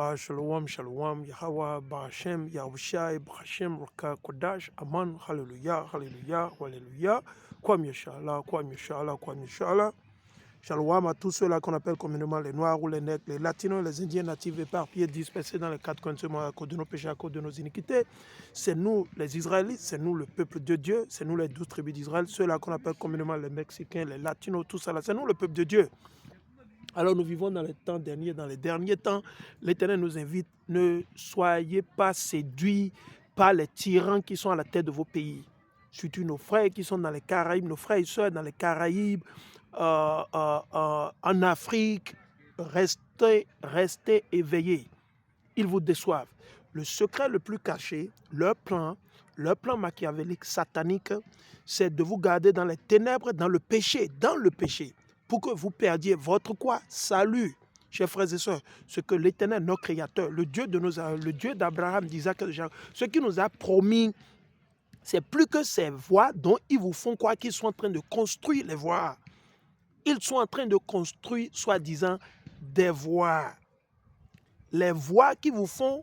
Shalom, shalom, Yahweh, Bahashem, Yahushai, Bahashem, Raka, Kodash, Aman, Hallelujah, Hallelujah, Hallelujah, Kwam Yeshala, Kwam Yeshala, Kwam Yeshala. Shalom à tous ceux-là qu'on appelle communément les Noirs ou les Nègres, les Latinos, les Indiens natifs éparpillés, dispersés dans les quatre coins de ce monde à cause de nos péchés, à cause de nos iniquités. C'est nous, les Israélites, c'est nous, le peuple de Dieu, c'est nous, les 12 tribus d'Israël, ceux-là qu'on appelle communément les Mexicains, les Latinos, tout ça là, c'est nous, le peuple de Dieu. Alors nous vivons dans les temps derniers, dans les derniers temps. L'Éternel nous invite, ne soyez pas séduits par les tyrans qui sont à la tête de vos pays. Surtout nos frères qui sont dans les Caraïbes, nos frères et sœurs dans les Caraïbes, en Afrique. Restez éveillés. Ils vous déçoivent. Le secret le plus caché, leur plan machiavélique, satanique, c'est de vous garder dans les ténèbres, dans le péché, pour que vous perdiez votre quoi? Salut. Chers frères et sœurs, ce que l'Éternel, notre Créateur, le Dieu d'Abraham, d'Isaac et de Jacob, ce qui nous a promis, c'est plus que ces voies dont ils vous font quoi? Qu'ils sont en train de construire les voies. Ils sont en train de construire, soi-disant, des voies. Les voies qui vous font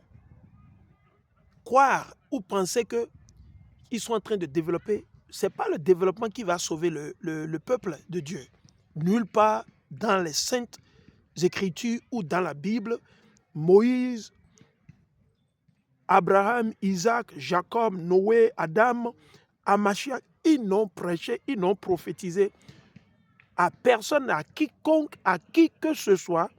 croire ou penser qu'ils sont en train de développer, ce n'est pas le développement qui va sauver le peuple de Dieu. Nulle part dans les saintes écritures ou dans la Bible, Moïse, Abraham, Isaac, Jacob, Noé, Adam, Amachiach, ils n'ont prêché, ils n'ont prophétisé à personne, à quiconque, à qui que ce soit,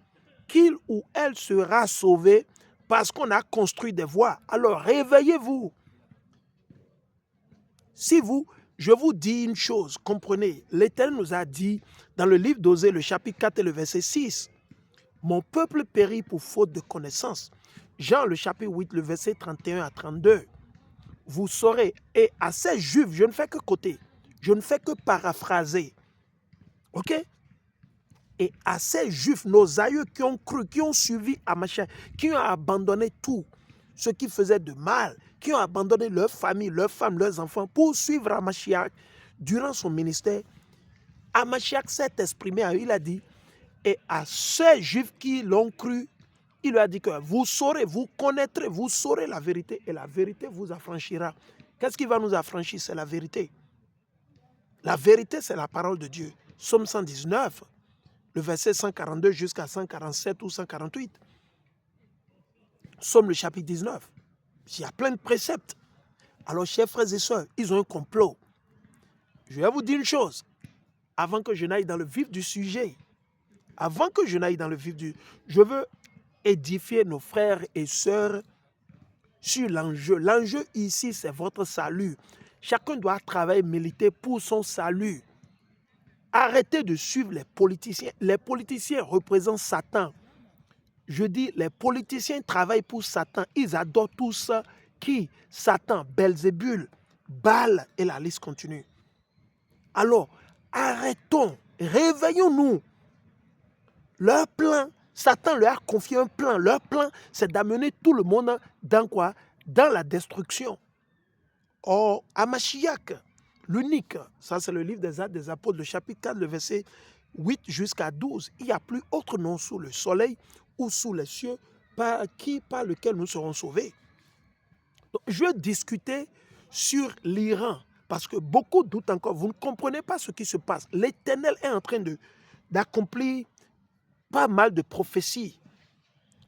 qu'il ou elle sera sauvé parce qu'on a construit des voies. Alors réveillez-vous. Je vous dis une chose, comprenez, l'Éternel nous a dit dans le livre d'Osée, le chapitre 4 et le verset 6, « Mon peuple périt pour faute de connaissance. » Jean, le chapitre 8, le verset 31 à 32. Vous saurez, et à ces Juifs, je ne fais que côté, je ne fais que paraphraser. Ok? Et à ces Juifs, nos aïeux qui ont cru, qui ont suivi Amachiach, qui ont abandonné tout ce qui faisait de mal, qui ont abandonné leur famille, leurs femmes, leurs enfants pour suivre Amachiach durant son ministère, Amachiach s'est exprimé à eux, il a dit, et à ces Juifs qui l'ont cru, il lui a dit que vous saurez, vous connaîtrez, vous saurez la vérité et la vérité vous affranchira. Qu'est-ce qui va nous affranchir? C'est la vérité. La vérité, c'est la parole de Dieu. Psaume 119, le verset 142 jusqu'à 147 ou 148. Psaume le chapitre 19. Il y a plein de préceptes. Alors, chers frères et sœurs, ils ont un complot. Je vais vous dire une chose. Avant que je n'aille dans le vif du sujet, je veux édifier nos frères et sœurs sur l'enjeu. L'enjeu ici, c'est votre salut. Chacun doit travailler, militer pour son salut. Arrêtez de suivre les politiciens. Les politiciens représentent Satan. Je dis, les politiciens travaillent pour Satan. Ils adorent tous qui? Satan, Belzébul, Baal et la liste continue. Alors, arrêtons, réveillons-nous. Leur plan, Satan leur a confié un plan. Leur plan, c'est d'amener tout le monde dans quoi? Dans la destruction. Or, Amachiach, l'unique, ça c'est le livre des Actes des Apôtres, le chapitre 4, le verset 8 jusqu'à 12. Il n'y a plus autre nom sous le soleil ou sous les cieux par lequel nous serons sauvés. Donc, je vais discuter sur l'Iran parce que beaucoup doutent encore. Vous ne comprenez pas ce qui se passe. L'Éternel est en train d'accomplir pas mal de prophéties.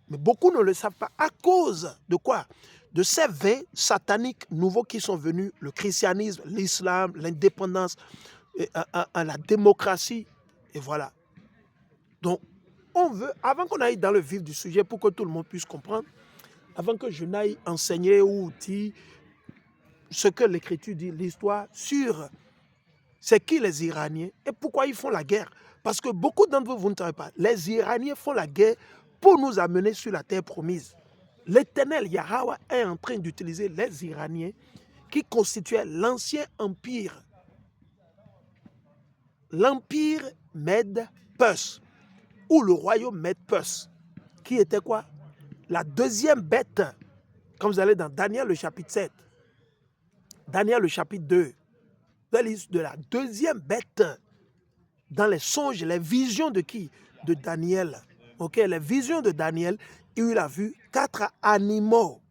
Mais beaucoup ne le savent pas. À cause de quoi? De ces vins sataniques nouveaux qui sont venus, le christianisme, l'islam, l'indépendance, la démocratie, et voilà. Donc, on veut, avant qu'on aille dans le vif du sujet, pour que tout le monde puisse comprendre, avant que je n'aille enseigner ou dire ce que l'Écriture dit, l'histoire sur c'est qui les Iraniens et pourquoi ils font la guerre. Parce que beaucoup d'entre vous, vous ne savez pas, les Iraniens font la guerre pour nous amener sur la terre promise. L'Éternel Yahweh est en train d'utiliser les Iraniens qui constituaient l'ancien empire. L'empire Mède-Perse ou le royaume Mède-Perse, qui était quoi? La deuxième bête, quand vous allez dans Daniel le chapitre 7, Daniel le chapitre 2, de la deuxième bête dans les songes, les visions de qui? De Daniel. Ok, les visions de Daniel, il a vu 4 animaux.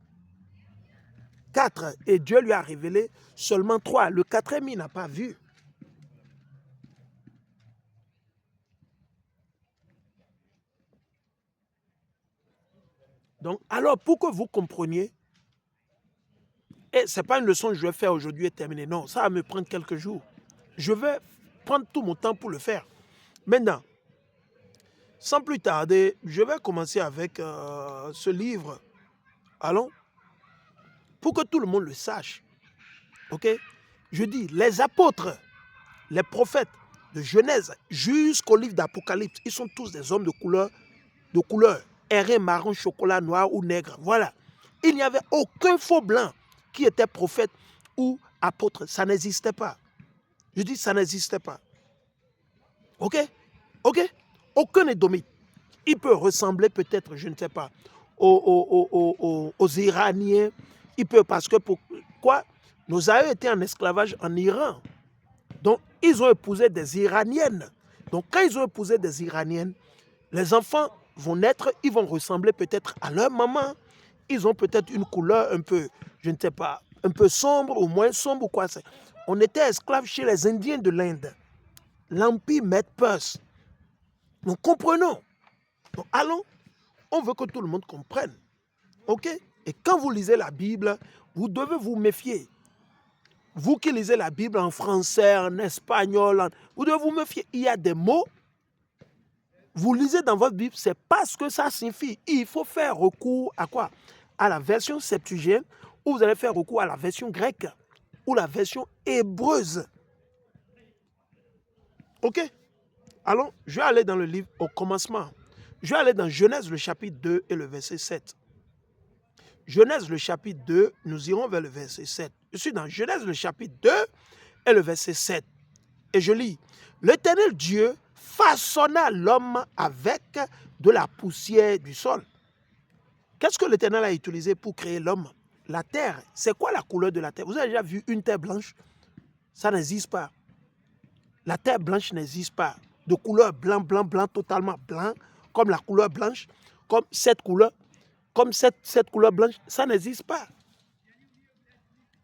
4. Et Dieu lui a révélé seulement 3. Le 4e, il n'a pas vu. Donc, alors, pour que vous compreniez, et ce n'est pas une leçon que je vais faire aujourd'hui et terminer. Non, ça va me prendre quelques jours. Je vais prendre tout mon temps pour le faire. Maintenant, sans plus tarder, je vais commencer avec ce livre. Allons, pour que tout le monde le sache. Ok? Je dis, les apôtres, les prophètes de Genèse jusqu'au livre d'Apocalypse, ils sont tous des hommes de couleur, aérien, marron, chocolat, noir ou nègre. Voilà. Il n'y avait aucun faux blanc qui était prophète ou apôtre. Ça n'existait pas. Je dis, ça n'existait pas. Ok? Ok? Aucun édomite. Il peut ressembler peut-être, je ne sais pas, aux Iraniens. Il peut, parce que pourquoi? Nos aïeux étaient en esclavage en Iran. Donc, ils ont épousé des Iraniennes. Donc, quand ils ont épousé des Iraniennes, les enfants vont naître, ils vont ressembler peut-être à leur maman. Ils ont peut-être une couleur un peu, je ne sais pas, un peu sombre ou moins sombre ou quoi. On était esclaves chez les Indiens de l'Inde. L'Empire Med-Perse. Nous comprenons. Donc, allons, on veut que tout le monde comprenne. OK? Et quand vous lisez la Bible, vous devez vous méfier. Vous qui lisez la Bible en français, en espagnol, vous devez vous méfier. Il y a des mots, vous lisez dans votre Bible, c'est pas ce que ça signifie. Il faut faire recours à quoi? À la version Septuagint, ou vous allez faire recours à la version grecque, ou la version hébreuse. OK? Alors, je vais aller dans le livre au commencement. Je vais aller dans Genèse, le chapitre 2 et le verset 7. Genèse, le chapitre 2, nous irons vers le verset 7. Je suis dans Genèse, le chapitre 2 et le verset 7. Et je lis, l'Éternel Dieu façonna l'homme avec de la poussière du sol. Qu'est-ce que l'Éternel a utilisé pour créer l'homme? La terre. C'est quoi la couleur de la terre? Vous avez déjà vu une terre blanche? Ça n'existe pas. La terre blanche n'existe pas. De couleur blanc, blanc, blanc, totalement blanc, comme la couleur blanche, comme cette couleur blanche, ça n'existe pas.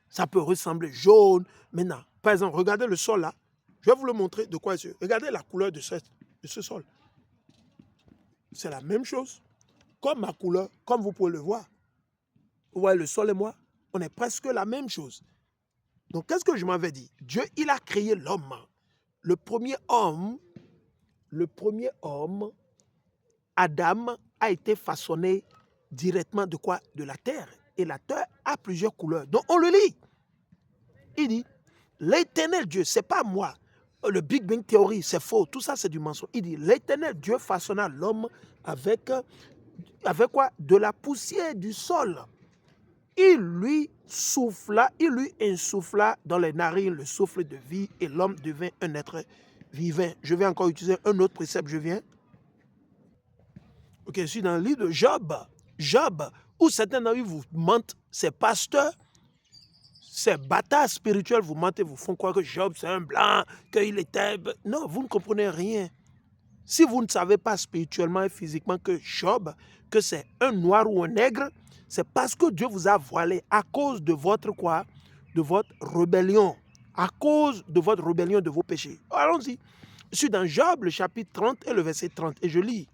Ça peut ressembler jaune. Maintenant, par exemple, regardez le sol là. Je vais vous le montrer de quoi il s'agit. Regardez la couleur de ce sol. C'est la même chose. Comme ma couleur, comme vous pouvez le voir. Vous voyez, le sol et moi, on est presque la même chose. Donc, qu'est-ce que je m'avais dit? Dieu, il a créé l'homme. Le premier homme, Adam, a été façonné directement de quoi? De la terre. Et la terre a plusieurs couleurs. Donc, on le lit. Il dit, l'Éternel Dieu, c'est pas moi. Le Big Bang Theory, c'est faux. Tout ça, c'est du mensonge. Il dit, l'Éternel Dieu façonna l'homme avec quoi? De la poussière du sol. Il lui insuffla dans les narines le souffle de vie et l'homme devint un être vivant. Je vais encore utiliser un autre précepte, je viens. Ok, je suis dans le livre de Job. Job, où certains d'entre vous mentent, ces pasteurs, ces bâtards spirituels vous mentent et vous font croire que Job c'est un blanc, qu'il était... Non, vous ne comprenez rien. Si vous ne savez pas spirituellement et physiquement que Job, que c'est un noir ou un nègre, c'est parce que Dieu vous a voilé à cause de votre quoi? De votre rébellion. À cause de votre rébellion, de vos péchés. Allons-y. Je suis dans Job, le chapitre 30 et le verset 30. Et je lis.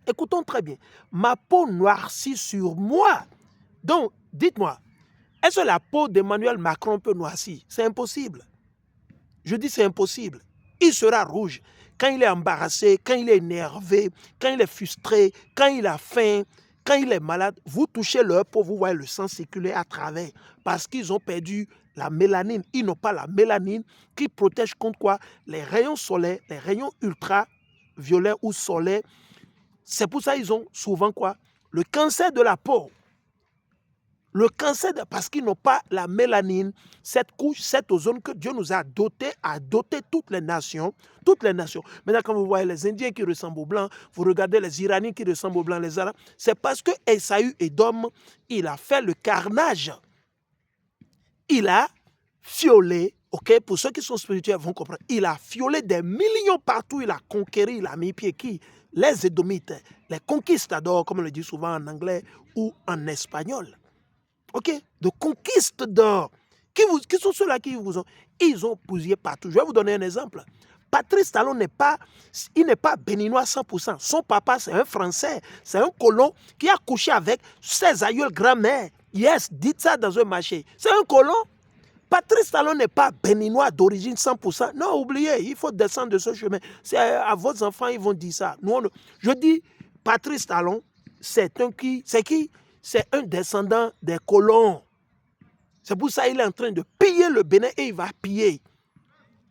Écoutons très bien. Ma peau noircit sur moi. Donc, dites-moi, est-ce que la peau d'Emmanuel Macron peut noircir? C'est impossible. Je dis c'est impossible. Il sera rouge quand il est embarrassé, quand il est énervé, quand il est frustré, quand il a faim, quand il est malade. Vous touchez leur peau, vous voyez le sang circuler à travers parce qu'ils ont perdu la mélanine. Ils n'ont pas la mélanine qui protège contre quoi? Les rayons solaires, les rayons ultraviolets ou solaires. C'est pour ça qu'ils ont souvent quoi? Le cancer de la peau. Le cancer, parce qu'ils n'ont pas la mélanine, cette couche, cette ozone que Dieu nous a doté toutes les nations. Toutes les nations. Maintenant, quand vous voyez les Indiens qui ressemblent aux Blancs, vous regardez les Iraniens qui ressemblent aux Blancs, les Arabes, c'est parce que Esaü Édom, il a fait le carnage. Il a violé Ok, pour ceux qui sont spirituels vont comprendre. Il a fiolé des millions partout, il a conquéri, il a mis pied qui? Les Édomites, les conquistadors, comme on le dit souvent en anglais ou en espagnol. Ok, de conquistadors. Qui sont ceux-là qui vous ont? Ils ont bousillé partout. Je vais vous donner un exemple. Patrice Talon n'est pas béninois 100%. Son papa, c'est un Français. C'est un colon qui a couché avec ses aïeuls grand-mères. Yes, dites ça dans un marché. C'est un colon. Patrice Talon n'est pas béninois d'origine 100%. Non, oubliez, il faut descendre de ce chemin. C'est à vos enfants, ils vont dire ça. Nous, je dis, Patrice Talon, c'est qui? C'est un descendant des colons. C'est pour ça qu'il est en train de piller le Bénin et il va piller.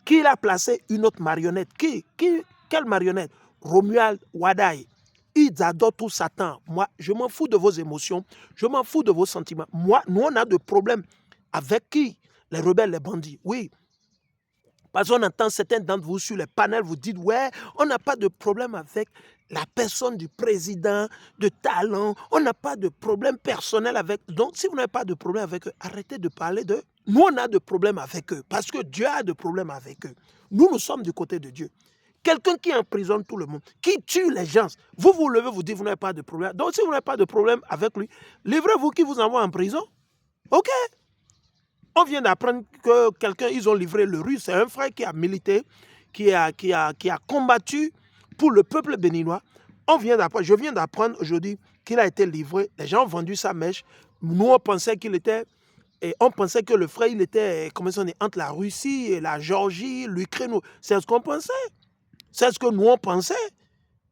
Qui a placé une autre marionnette? Quelle marionnette? Romuald Wadaï. Ils adorent tout Satan. Moi, je m'en fous de vos émotions. Je m'en fous de vos sentiments. Moi, nous, on a de problèmes avec qui? Les rebelles, les bandits. Oui. Parce qu'on entend certains d'entre vous sur les panels, vous dites, ouais, on n'a pas de problème avec la personne du président, de Talon. On n'a pas de problème personnel avec. Donc, si vous n'avez pas de problème avec eux, arrêtez de parler d'eux. Nous, on a de problèmes avec eux parce que Dieu a de problèmes avec eux. Nous sommes du côté de Dieu. Quelqu'un qui emprisonne tout le monde, qui tue les gens, vous vous levez, vous dites, vous n'avez pas de problème. Donc, si vous n'avez pas de problème avec lui, livrez-vous qui vous envoie en prison. OK? On vient d'apprendre que quelqu'un, ils ont livré le Russe, c'est un frère qui a milité, qui a combattu pour le peuple béninois. Je viens d'apprendre aujourd'hui qu'il a été livré. Les gens ont vendu sa mèche. Nous, on pensait qu'il était, et on pensait que le frère, il était, comment ça, entre la Russie et la Géorgie, l'Ukraine. C'est ce qu'on pensait. C'est ce que nous, on pensait.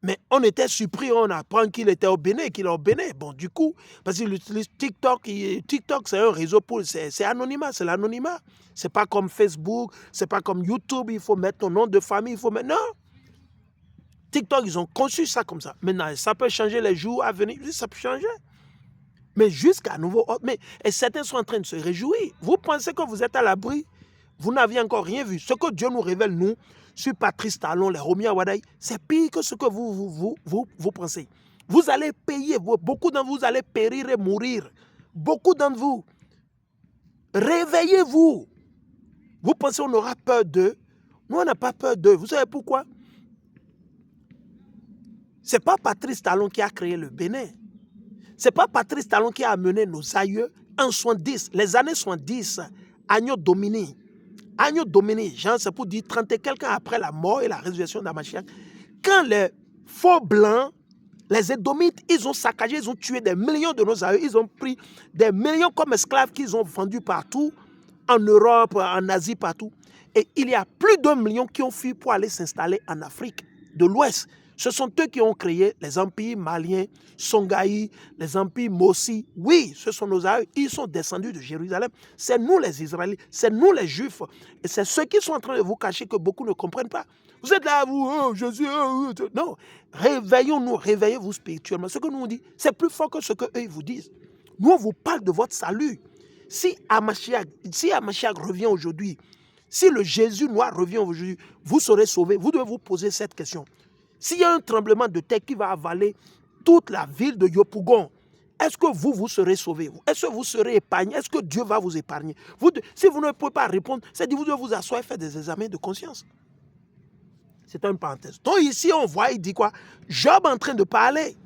Mais on était surpris, on apprend qu'il était au Bénin, qu'il est au Bénin. Bon, du coup, parce qu'il utilise TikTok. TikTok, c'est un réseau pour... C'est anonymat, c'est l'anonymat. C'est pas comme Facebook, c'est pas comme YouTube, il faut mettre ton nom de famille, il faut mettre... Non. TikTok, ils ont conçu ça comme ça. Maintenant, ça peut changer les jours à venir. Ça peut changer. Mais jusqu'à nouveau... Et certains sont en train de se réjouir. Vous pensez que vous êtes à l'abri? Vous n'aviez encore rien vu. Ce que Dieu nous révèle, nous, sur Patrice Talon, les Romia Wadaï, c'est pire que ce que vous pensez. Vous allez payer, beaucoup d'entre vous allez périr et mourir. Beaucoup d'entre vous, réveillez-vous. Vous pensez qu'on aura peur d'eux? Nous, on n'a pas peur d'eux. Vous savez pourquoi? Ce n'est pas Patrice Talon qui a créé le Bénin. Ce n'est pas Patrice Talon qui a amené nos aïeux en 70, les années 70, Agneau Domini. Agneau Domini, c'est pour dire 30 et quelques ans après la mort et la résurrection d'Amachiac. Quand les faux blancs, les Édomites, ils ont saccagé, ils ont tué des millions de nos aïeux, ils ont pris des millions comme esclaves qu'ils ont vendus partout, en Europe, en Asie, partout. Et il y a plus d'1 million qui ont fui pour aller s'installer en Afrique de l'Ouest. Ce sont eux qui ont créé les empires maliens, Songhai, les empires Mossi. Oui, ce sont nos aïeux. Ils sont descendus de Jérusalem. C'est nous les Israélites, c'est nous les Juifs. Et c'est ceux qui sont en train de vous cacher que beaucoup ne comprennent pas. Vous êtes là, vous, oh, Jésus, oh, oh. Non, réveillons-nous, réveillez-vous spirituellement. Ce que nous on dit, c'est plus fort que ce qu'eux vous disent. Nous, on vous parle de votre salut. Si Amachiac revient aujourd'hui, si le Jésus noir revient aujourd'hui, vous serez sauvés. Vous devez vous poser cette question. S'il y a un tremblement de terre qui va avaler toute la ville de Yopougon, est-ce que vous serez sauvés? Est-ce que vous serez épargnés? Est-ce que Dieu va vous épargner? Si vous ne pouvez pas répondre, c'est-à-dire que vous devez vous asseoir et faire des examens de conscience. C'est une parenthèse. Donc ici, on voit, il dit quoi? Job en train de parler.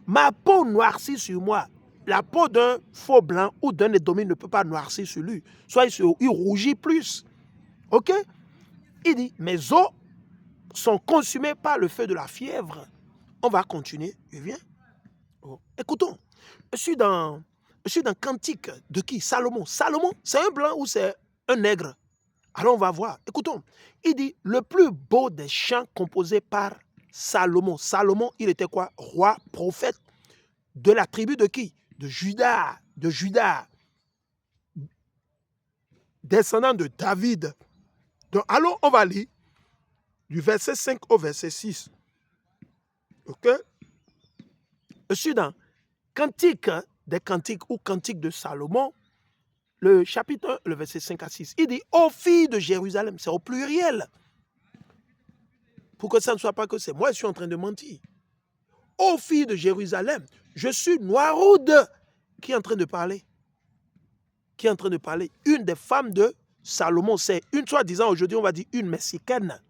Ma peau noircit sur moi. La peau d'un faux blanc ou d'un édomite ne peut pas noircir sur lui. Soit il rougit plus. OK? Il dit, mes os sont consumés par le feu de la fièvre. On va continuer. Je viens. Oh. Écoutons. Je suis dans Cantique de qui? Salomon. Salomon, c'est un blanc ou c'est un nègre? Alors on va voir. Écoutons. Il dit, le plus beau des chants composés par Salomon. Salomon, il était quoi? Roi, prophète de la tribu de qui? De Juda. De Juda. Descendant de David. Donc, alors on va lire du verset 5 au verset 6. OK? Je suis dans Cantique des Cantiques ou Cantique de Salomon, le chapitre 1, le verset 5 à 6. Il dit, ô filles de Jérusalem, c'est au pluriel. Pour que ça ne soit pas que c'est moi, je suis en train de mentir. Ô filles de Jérusalem, je suis Noiroude. Qui est en train de parler? Qui est en train de parler? Une des femmes de Salomon, c'est une soi-disant, aujourd'hui on va dire une Mexicaine.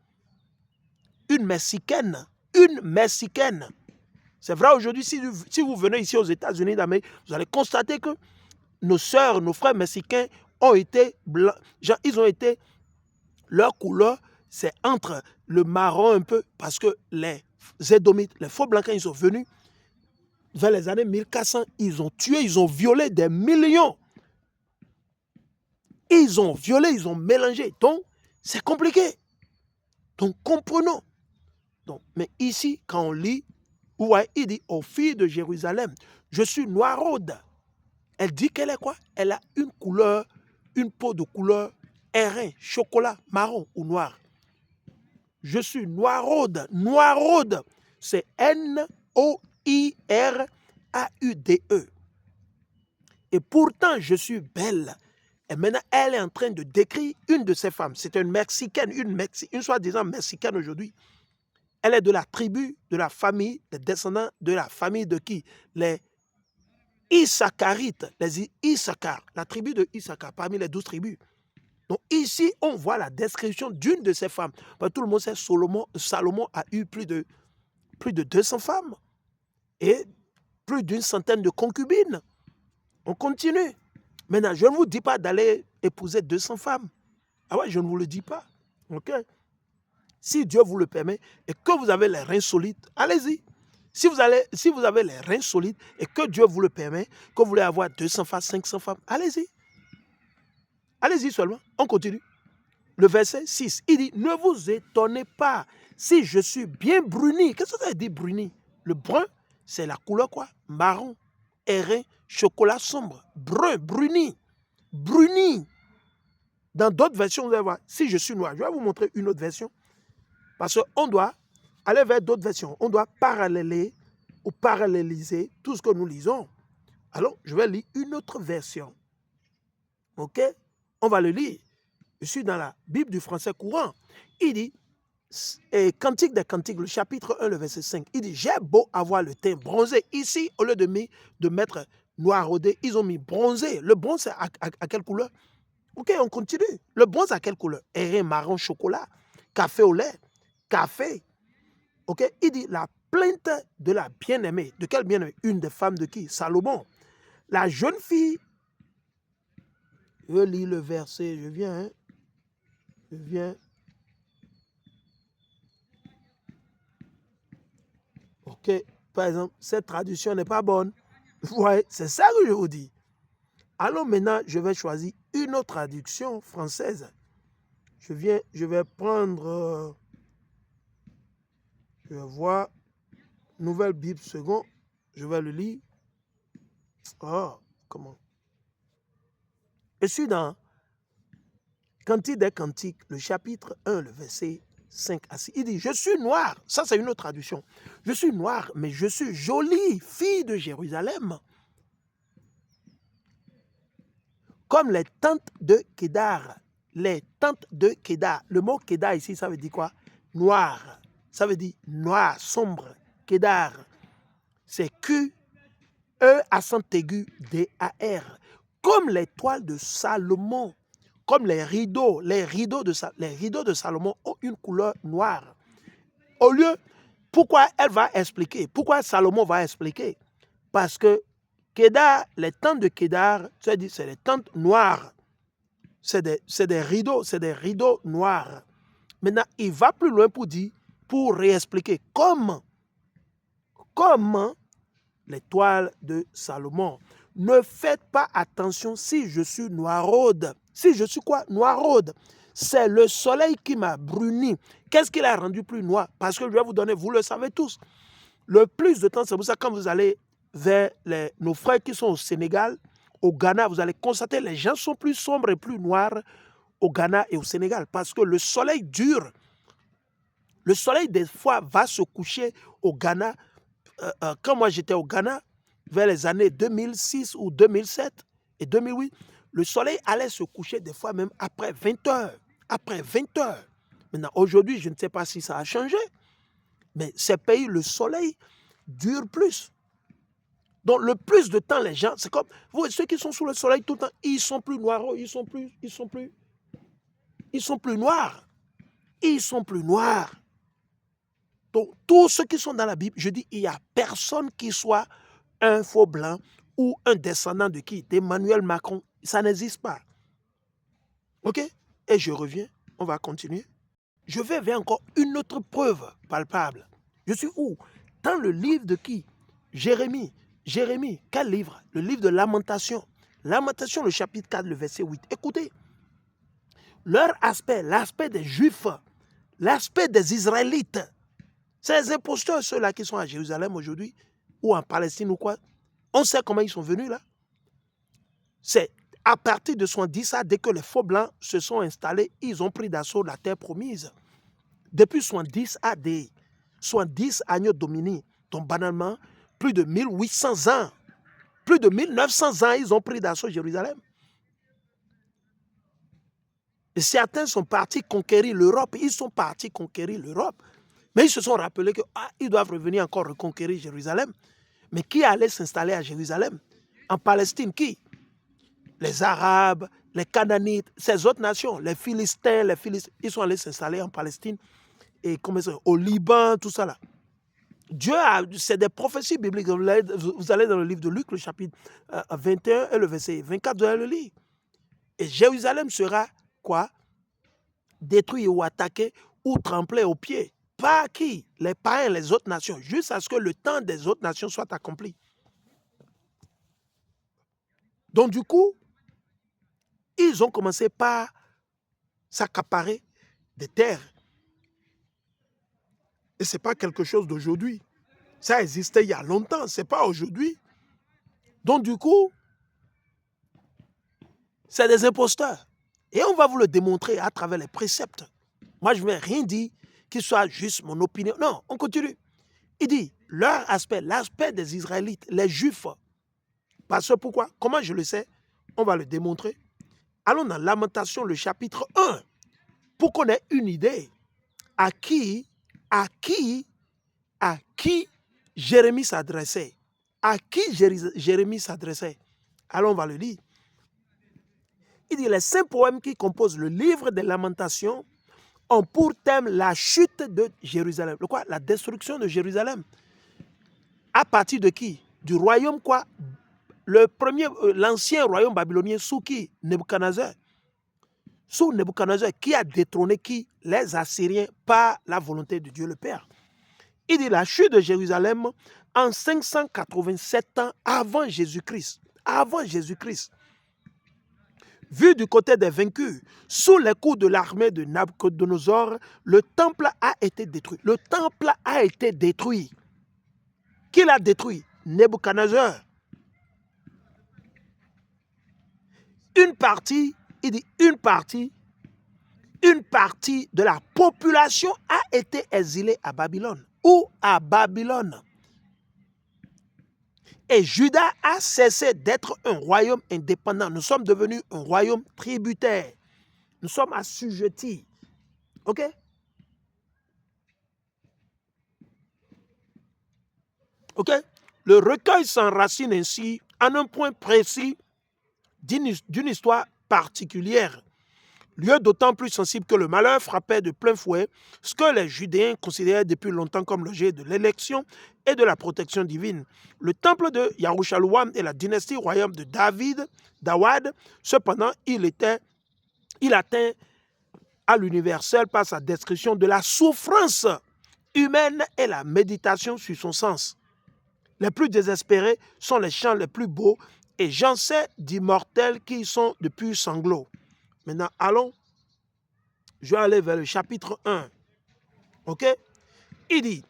Une Mexicaine. Une Mexicaine. C'est vrai aujourd'hui, si vous venez ici aux États-Unis d'Amérique, vous allez constater que nos sœurs, nos frères mexicains ont été blancs. Genre, ils ont été, leur couleur, c'est entre le marron un peu, parce que les Édomites, les faux blancs, quand ils sont venus, vers les années 1400, ils ont tué, ils ont violé des millions. Ils ont violé, ils ont mélangé. Donc, c'est compliqué. Donc, comprenons. Donc, mais ici, quand on lit, ouais, il dit aux filles de Jérusalem, je suis noiraude. Elle dit qu'elle est quoi? Elle a une couleur, une peau de couleur airain, chocolat, marron ou noir. Je suis noiraude. Noiraude, c'est N-O-I-R-A-U-D-E. Et pourtant, je suis belle. Et maintenant, elle est en train de décrire une de ses femmes. C'est une Mexicaine, une soi-disant Mexicaine aujourd'hui. Elle est de la tribu, de la famille, des descendants de la famille de qui? Les Issacharites, les Issachar, la tribu de Issachar, parmi les 12 tribus. Donc ici, on voit la description d'une de ces femmes. Tout le monde sait que Salomon a eu plus de 200 femmes et plus d'une centaine de concubines. On continue. Maintenant, je ne vous dis pas d'aller épouser 200 femmes. Ah ouais, je ne vous le dis pas. Ok? Si Dieu vous le permet et que vous avez les reins solides, allez-y. Si vous avez les reins solides et que Dieu vous le permet, que vous voulez avoir 200 femmes, 500 femmes, allez-y. Allez-y seulement. On continue. Le verset 6, il dit, ne vous étonnez pas si je suis bien bruni. Qu'est-ce que ça veut dire bruni? Le brun, c'est la couleur quoi? Marron, airain, chocolat sombre, brun, bruni. Bruni. Dans d'autres versions, vous allez voir, si je suis noir, je vais vous montrer une autre version. Parce qu'on doit aller vers d'autres versions. On doit paralléliser tout ce que nous lisons. Alors, je vais lire une autre version. OK? On va le lire. Je suis dans la Bible du français courant. Il dit, Cantique des Cantiques, le chapitre 1, le verset 5, il dit, j'ai beau avoir le teint bronzé. Ici, au lieu de mettre noiraudé, ils ont mis bronzé. Le bronze, c'est à quelle couleur? OK, on continue. Le bronze, à quelle couleur? Airain, marron, chocolat, café au lait, café. OK, il dit, la plainte de la bien-aimée. De quelle bien-aimée? Une des femmes de qui? Salomon. La jeune fille, je lis le verset, je viens. OK, par exemple, cette traduction n'est pas bonne. Ouais, c'est ça que je vous dis. Alors maintenant, je vais choisir une autre traduction française. Je vais prendre, je vais voir, Nouvelle Bible seconde, je vais le lire. Oh, comment? Je suis dans Cantique des Cantiques, le chapitre 1, le verset 5 à 6. Il dit, je suis noir. Ça, c'est une autre traduction. Je suis noir, mais je suis jolie, fille de Jérusalem. Comme les tentes de Kédar. Les tentes de Kédar. Le mot Kédar ici, ça veut dire quoi? Noir. Ça veut dire noir, sombre. Kédar. C'est Q-E accent aigu D-A-R. Comme les toiles de Salomon. Comme les rideaux de Salomon ont une couleur noire. Au lieu, pourquoi elle va expliquer? Pourquoi Salomon va expliquer? Parce que Kédar, les tentes de Kédar, c'est des tentes noires. C'est des rideaux noirs. Maintenant, il va plus loin pour réexpliquer comment les toiles de Salomon. Ne faites pas attention si je suis noiraude. Si je suis quoi? Noiraude. C'est le soleil qui m'a bruni. Qu'est-ce qui l'a rendu plus noir? Parce que je vais vous donner, vous le savez tous, le plus de temps, c'est pour ça que quand vous allez vers nos frères qui sont au Sénégal, au Ghana, vous allez constater que les gens sont plus sombres et plus noirs au Ghana et au Sénégal. Parce que le soleil dure. Le soleil, des fois, va se coucher au Ghana. Quand moi j'étais au Ghana, vers les années 2006 ou 2007 et 2008, le soleil allait se coucher des fois même après 20 heures. Après 20 heures. Maintenant, aujourd'hui, je ne sais pas si ça a changé, mais ces pays, le soleil dure plus. Donc, le plus de temps, les gens, c'est comme, vous, ceux qui sont sous le soleil tout le temps, ils sont plus noirs, ils sont plus Ils sont plus noirs. Ils sont plus noirs. Donc, tous ceux qui sont dans la Bible, je dis, il n'y a personne qui soit un faux blanc ou un descendant de qui? D'Emmanuel Macron. Ça n'existe pas. OK? Et je reviens. On va continuer. Je vais vers encore une autre preuve palpable. Je suis où? Dans le livre de qui? Jérémie. Jérémie, quel livre? Le livre de Lamentation. Lamentation, le chapitre 4, le verset 8. Écoutez, leur aspect, l'aspect des Juifs, l'aspect des Israélites, ces imposteurs, ceux-là qui sont à Jérusalem aujourd'hui, ou en Palestine ou quoi, on sait comment ils sont venus là. C'est à partir de 70 dès que les faux blancs se sont installés, ils ont pris d'assaut la terre promise. Depuis 70 AD, 70 Agno Domini, donc banalement, plus de 1800 ans, plus de 1900 ans, ils ont pris d'assaut Jérusalem. Et certains sont partis conquérir l'Europe, ils sont partis conquérir l'Europe. Mais ils se sont rappelés qu'ils doivent revenir encore reconquérir Jérusalem. Mais qui allait s'installer à Jérusalem? En Palestine, qui? Les Arabes, les Canaanites, ces autres nations, les Philistins, ils sont allés s'installer en Palestine et au Liban, tout ça là. Dieu c'est des prophéties bibliques. Vous allez dans le livre de Luc, le chapitre 21 et le verset 24, vous allez le lire. Et Jérusalem sera quoi? Détruit ou attaqué ou tremplé aux pieds. Par qui? Les païens, les autres nations, jusqu'à ce que le temps des autres nations soit accompli. Donc du coup, ils ont commencé par s'accaparer des terres. Et ce n'est pas quelque chose d'aujourd'hui. Ça existait il y a longtemps, ce n'est pas aujourd'hui. Donc du coup, c'est des imposteurs. Et on va vous le démontrer à travers les préceptes. Moi, je ne vais rien dire qui soit juste mon opinion. Non, on continue. Il dit, leur aspect, l'aspect des Israélites, les Juifs. Parce que pourquoi? Comment je le sais? On va le démontrer. Allons dans Lamentation, le chapitre 1, pour qu'on ait une idée à qui Jérémie s'adressait. À qui Jérémie s'adressait? Allons, on va le lire. Il dit, les 5 poèmes qui composent le livre des Lamentations ont pour thème la chute de Jérusalem. Le quoi? La destruction de Jérusalem. À partir de qui? Du royaume quoi? L'ancien royaume babylonien sous qui? Nebuchadnezzar. Sous Nebuchadnezzar, qui a détrôné qui? Les Assyriens par la volonté de Dieu le Père. Il dit la chute de Jérusalem en 587 ans avant Jésus-Christ. Avant Jésus-Christ. Vu du côté des vaincus, sous les coups de l'armée de Nabuchodonosor, le temple a été détruit. Le temple a été détruit. Qui l'a détruit? Nebuchadnezzar. Une partie, il dit une partie de la population a été exilée à Babylone. Ou à Babylone. Et Juda a cessé d'être un royaume indépendant. Nous sommes devenus un royaume tributaire. Nous sommes assujettis. OK? OK? Le recueil s'enracine ainsi en un point précis d'une histoire particulière. Lieu d'autant plus sensible que le malheur frappait de plein fouet ce que les Judéens considéraient depuis longtemps comme l'objet de l'élection et de la protection divine. Le temple de Yarushaloam et la dynastie royale de Dawad, cependant, il atteint à l'universel par sa description de la souffrance humaine et la méditation sur son sens. Les plus désespérés sont les chants les plus beaux et j'en sais d'immortels qui sont de purs sanglots. Maintenant, allons, je vais aller vers le chapitre 1. OK? Il dit,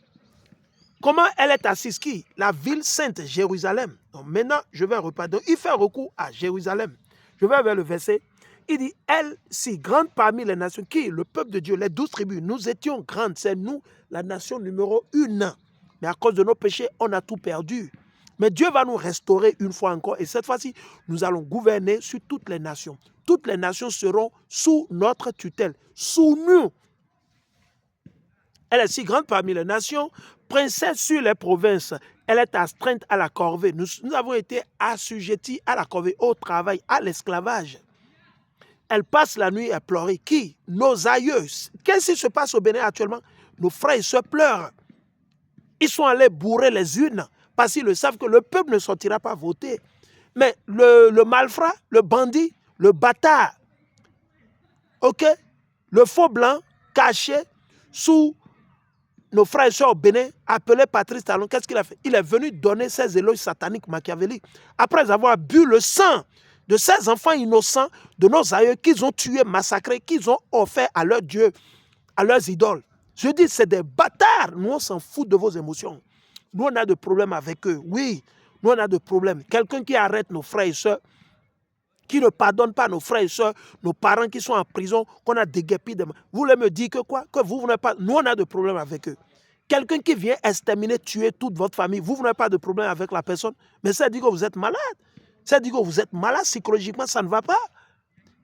comment elle est assise qui? La ville sainte, Jérusalem. Donc maintenant, je vais repartir. Il fait recours à Jérusalem. Je vais vers le verset. Il dit, elle, si grande parmi les nations, qui? Le peuple de Dieu, les 12 tribus. Nous étions grandes, c'est nous, la nation numéro 1. Mais à cause de nos péchés, on a tout perdu. Mais Dieu va nous restaurer une fois encore. Et cette fois-ci, nous allons gouverner sur toutes les nations. Toutes les nations seront sous notre tutelle, sous nous. Elle est si grande parmi les nations, princesse sur les provinces. Elle est astreinte à la corvée. Nous avons été assujettis à la corvée, au travail, à l'esclavage. Elle passe la nuit à pleurer. Qui? Nos aïeux. Qu'est-ce qui se passe au Bénin actuellement? Nos frères et sœurs pleurent. Ils sont allés bourrer les urnes parce qu'ils le savent que le peuple ne sortira pas voter. Mais le malfrat, le bandit, le bâtard, ok, le faux blanc caché sous nos frères et sœurs au Bénin, appelé Patrice Talon, qu'est-ce qu'il a fait? Il est venu donner ses éloges sataniques machiavéliques après avoir bu le sang de ces enfants innocents, de nos aïeux qu'ils ont tués, massacrés, qu'ils ont offert à leurs dieux, à leurs idoles. Je dis, c'est des bâtards. Nous, on s'en fout de vos émotions. Nous, on a des problèmes avec eux. Oui, nous, on a des problèmes. Quelqu'un qui arrête nos frères et sœurs, qui ne pardonne pas nos frères et sœurs, nos parents qui sont en prison, qu'on a déguerpis. Vous voulez me dire que quoi? Que vous n'avez pas... Nous, on a des problèmes avec eux. Quelqu'un qui vient exterminer, tuer toute votre famille, vous n'avez pas de problème avec la personne. Mais ça dit que vous êtes malade. Ça dit que vous êtes malade psychologiquement, ça ne va pas.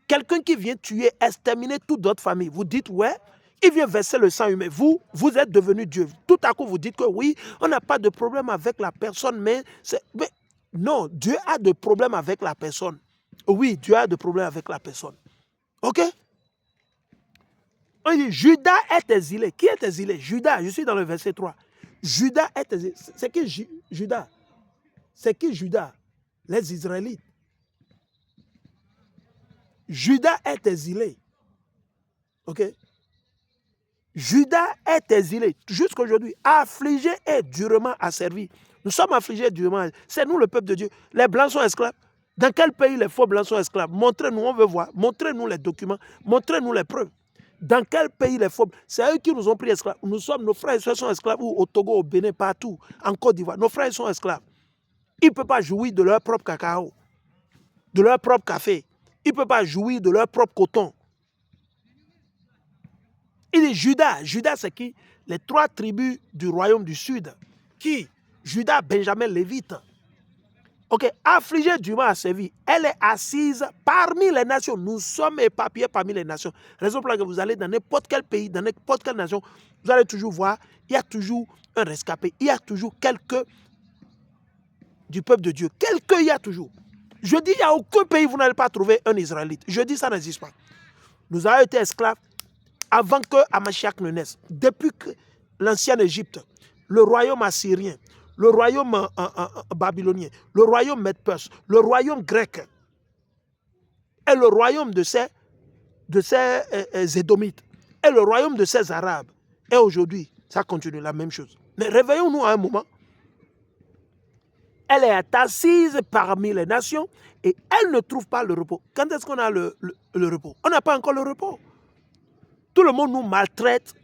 Quelqu'un qui vient tuer, exterminer toute votre famille, vous dites, ouais, il vient verser le sang humain. Vous êtes devenu Dieu. Tout à coup, vous dites que oui, on n'a pas de problème avec la personne, mais non, Dieu a de problèmes avec la personne. Oui, Dieu a de problèmes avec la personne. Ok? On dit, Judas est exilé. Qui est exilé? Judas, je suis dans le verset 3. Judas est exilé. C'est qui Judas? C'est qui Judas? Les Israélites. Judas est exilé. Ok? Judas est exilé jusqu'à aujourd'hui, affligé et durement asservi. Nous sommes affligés et durement. C'est nous le peuple de Dieu. Les blancs sont esclaves. Dans quel pays les faux blancs sont esclaves? Montrez-nous, on veut voir. Montrez-nous les documents. Montrez-nous les preuves. Dans quel pays les faux... C'est eux qui nous ont pris esclaves. Nous sommes, nos frères et soeurs sont esclaves au Togo, au Bénin, partout, en Côte d'Ivoire. Nos frères sont esclaves. Ils ne peuvent pas jouir de leur propre cacao, de leur propre café. Ils ne peuvent pas jouir de leur propre coton. Il dit Judas. Judas, c'est qui? Les 3 tribus du royaume du Sud. Qui? Judas, Benjamin, Lévite. Ok, affligée durement asservie. Elle est assise parmi les nations. Nous sommes éparpillés parmi les nations. Raison pour laquelle vous allez dans n'importe quel pays, dans n'importe quelle nation, vous allez toujours voir, il y a toujours un rescapé. Il y a toujours quelqu'un du peuple de Dieu. Quelqu'un, il y a toujours. Je dis, il n'y a aucun pays où vous n'allez pas trouver un Israélite. Je dis, ça n'existe pas. Nous avons été esclaves avant que Hamashiach ne naisse. Depuis que l'ancienne Égypte, le royaume assyrien, le royaume babylonien, le royaume Mède-Perse, le royaume grec et le royaume de ces Édomites et le royaume de ces Arabes. Et aujourd'hui, ça continue la même chose. Mais réveillons-nous à un moment. Elle est assise parmi les nations et elle ne trouve pas le repos. Quand est-ce qu'on a le repos? On n'a pas encore le repos. Tout le monde nous maltraite.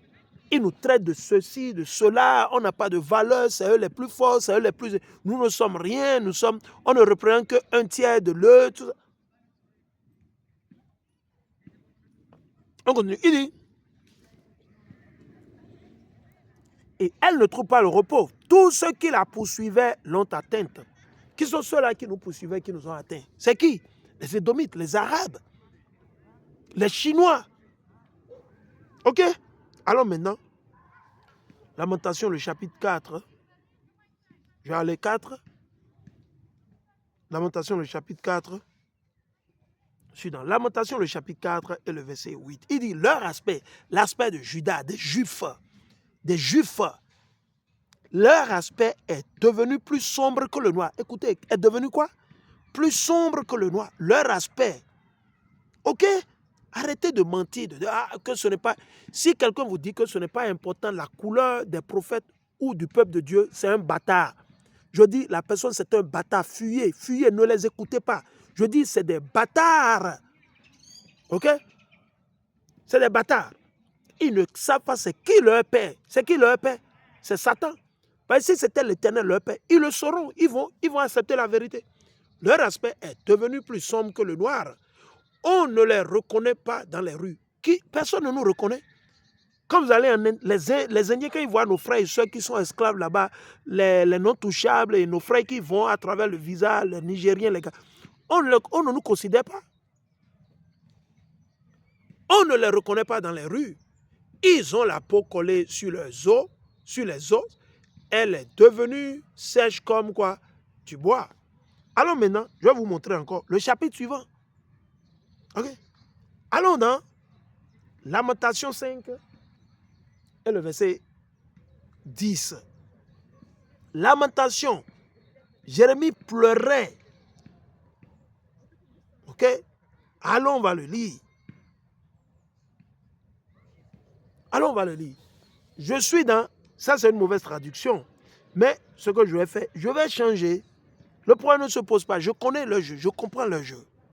Ils nous traitent de ceci, de cela. On n'a pas de valeur. C'est eux les plus forts. C'est eux les plus... Nous ne sommes rien. On ne représente qu'un tiers de l'autre. On continue. Il dit... Et elle ne trouve pas le repos. Tous ceux qui la poursuivaient l'ont atteinte. Qui sont ceux-là qui nous poursuivaient, qui nous ont atteints? C'est qui? Les Édomites, les Arabes, les Chinois. Ok? Alors maintenant, Lamentation, le chapitre 4. Je vais aller 4. Lamentation, le chapitre 4. Je suis dans Lamentation, le chapitre 4 et le verset 8. Il dit, leur aspect, l'aspect de Judas, des Juifs, leur aspect est devenu plus sombre que le noir. Écoutez, est devenu quoi? Plus sombre que le noir. Leur aspect. Ok? Arrêtez de mentir, de dire que ce n'est pas... Si quelqu'un vous dit que ce n'est pas important, la couleur des prophètes ou du peuple de Dieu, c'est un bâtard. Je dis, la personne, c'est un bâtard. Fuyez, fuyez, ne les écoutez pas. Je dis, c'est des bâtards. Ok? C'est des bâtards. Ils ne savent pas c'est qui leur père. C'est qui leur père? C'est Satan. Parce que si c'était l'Éternel leur père, ils le sauront. Ils vont accepter la vérité. Leur aspect est devenu plus sombre que le noir. On ne les reconnaît pas dans les rues. Personne ne nous reconnaît. Quand vous allez en Inde, les Indiens, quand ils voient nos frères et soeurs qui sont esclaves là-bas, les non-touchables et nos frères qui vont à travers le visa, les Nigériens, les gars, on ne nous considère pas. On ne les reconnaît pas dans les rues. Ils ont la peau collée sur leurs os, sur les os. Elle est devenue sèche comme quoi? Du bois. Alors maintenant, je vais vous montrer encore le chapitre suivant. Ok? Allons dans Lamentation 5 et le verset 10. Lamentation. Jérémie pleurait. Ok? Allons, on va le lire. Allons, on va le lire. Je suis dans... Ça, c'est une mauvaise traduction. Mais ce que je vais faire, je vais changer. Le problème ne se pose pas. Je connais le jeu. Je comprends le jeu.